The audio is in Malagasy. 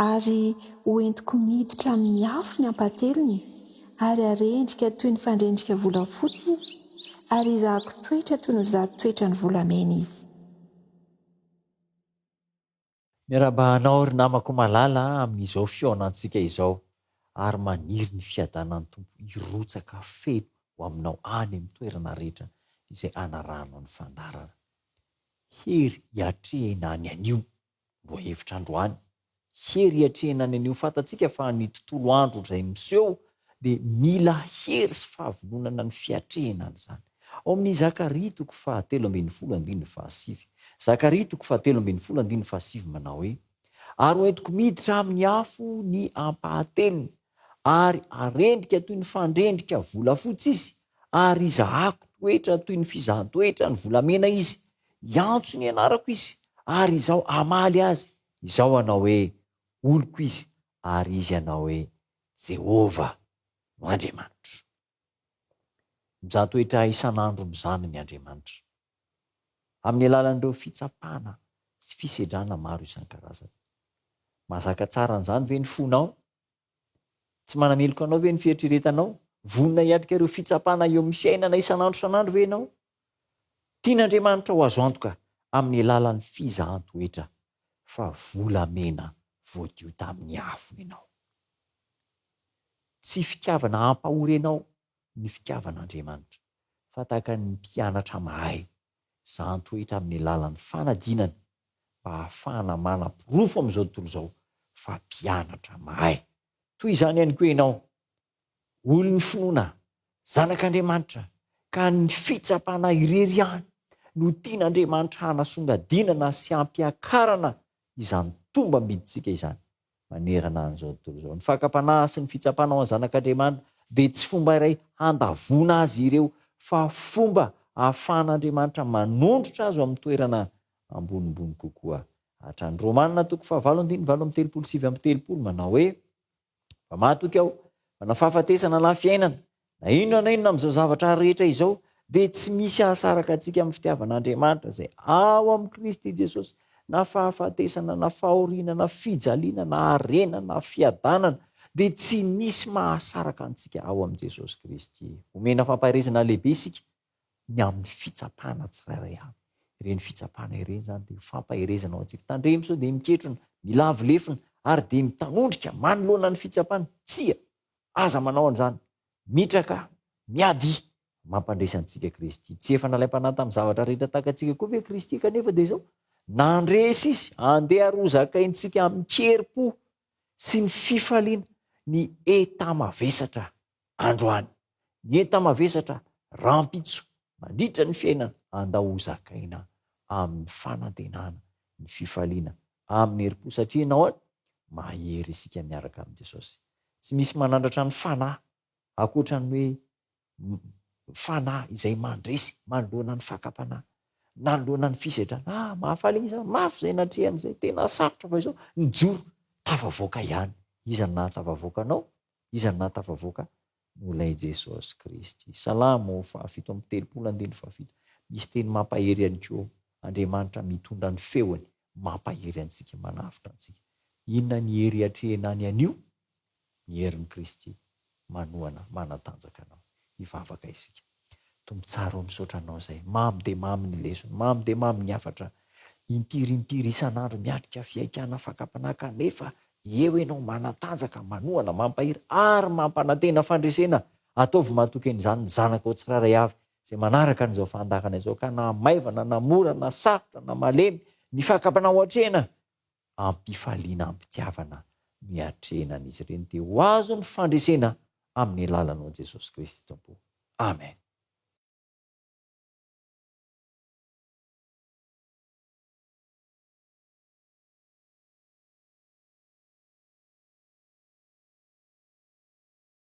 ary hoentiko miditra amin'ny afo ny ampatelony, ary arendrika toy ny fandrendrika volafotsy izy, ary izahako toetra toy ny izaho toetra ny volamena izy. Miarabahanao ry namako malala amin'izao fioanantsika izao, ary maniry ny fiadanan'ny tompo hirotsaka feno ho aminao any amin'ny toerana rehetra izay anaranao ny fandarana. Hery hiatrehina any anio mbo hevitra androany. Hery hiatrehina any anio, fantatsika fa ny tontolo andro izay miseho dia mila hery sy fahavononana ny fiatrehina an'izany. Ao amin'ny Zakaria 3:7. Zakaria 3:7 manao hoe: ary hoentiko miditra amin'ny afo ny ampahatelony, ary arendrika toy ny fandrendrika volafotsy izy, ary izahako toetra toy ny fizahan-toetra ny volamena izy. Iantso ny anarako izy, ary izaho amaly azy. Izaho anao hoe oloko izy, ary izy anao hoe Jehova no Andriamanitra. Mizahan-toetra isan'andro mizany ny Andriamanitra amin'ny alalan'ireo fitsapana sy fisedrana maro isan-karazany. Mahazaka tsara an'izany ve ny fonao? Tsy manameloka anao ve ny fieritreretanao? Vonona hiatrika ireo fitsapana eo amin'ny fiainana isan'andro ve ianao? Tian'Andriamanitra ho azo antoka amin'ny alalan'ny fizahan-toetra fa volamena voadio tamin'ny afo ianao. Tsy fitiavana hampahorenao ny fitiavan'Andriamanitra, fa tahaka ny mpianatra mahay zahan-toetra amin'ny alalan'ny fanadinany mba hahafahana manam-porofo amin'izao tontolo izao fa mpianatra mahay. Toy izany ihany koa ianao, olon'ny finoana, zanak'Andriamanitra, ka ny fitsapana irery ihany no tian'Andriamanitra hanasongadinana sy hampiakarana izany tombam-biditsika izany manerana an'izao tontolo izao. Ny fakapanahy sy ny fitsapana ao an-zanak'Andriamanitra dia tsy fomba iray handavona azy ireo, fa fomba ahafahan'Andriamanitra manondrotra azy amin'ny toerana ambonimbony kokoa. Hatrany Romanina 8:7-7 manao hoe: fa mahatoky aho fa na fahafatesana na fiainana na inona amin'izao zavatra rehetra izao dia tsy misy ahasaraka antsika amin'ny fitiavan'Andriamanitra izay ao amin'ny Kristy Jesosy, na fahafatesana na fahoriana na fijaliana na harena na fiadanana, dia tsy misy mahasaraka antsika ao amin'ny Jesosy Kristy. Omena fampaherezana lehibe isika ny amin'ny fitsapana tsirairay avy. Ireny fitsapana ireny zany dia fampaherezana ao antsika. Tandremo sao dia miketrona, milavo lefina, ary dia mitanondrika manoloana ny fitsapana. Tsia, aza manao an'izany, mitraka, miady, mampandresa antsika Kristy. Tsy efa nalaim-panahy tamin'ny zavatra rehetra tahaka antsika koa ve Kristy kanefa dia izao nandresy izy andeha arozakaintsika amin'ny keri-po sy ny fifaliana ny enta-mavesatra androany, ny enta-mavesatra rampitso mandritra ny fiainana, andahozakaina amin'ny fanantenana, ny fifaliana, amin'ny herim-po, satria ianao mahery isika miaraka amin'i Jesosy. Tsy misy manandratra ny fanahy akoatra ny hoe fanahy izay mandresy manoloana ny fakapanahy, nanoloana ny fisedrana. Mahafaly igny izany, mafy izay natrehany izay, tena sarotra fa izao nijoro tafavoaka ihany. Izany na tafavoaka anao, izany na tafavoaka molay Jesosy Kristy. Salamo 7:7. Misy teny mampahery ihany koa. Andriamanitra mitondra ny feony mampahery antsika, manafitra antsika. Inona ny hery hiatrehina any anio? Ny herin'i Kristy manohana, manatanjaka anao. Hivavaka isika. Tombo tsara ho misaotra anao izay. Mamy dia mamy ny lesona, mamy dia mamy ny hafatra. Impiry isan'andro miatrika fiaikana fakapanahy, kanefa eo ianao manatanjaka, manohana, mampahery ary mampanantena fandresena. Ataovy mahatoky an'izany ny zanakao tsirairay avy izay manaraka an'izao fandakana izao, ka na maivana na mora na sarotra na malemy ny fakapanahy ho hatrehana, ampifaliana, ampitiavana miatrehana an'izy ireny, dia ho azo ny fandresena amin'ny alalanao Jesosy Kristy Tompo. Amen.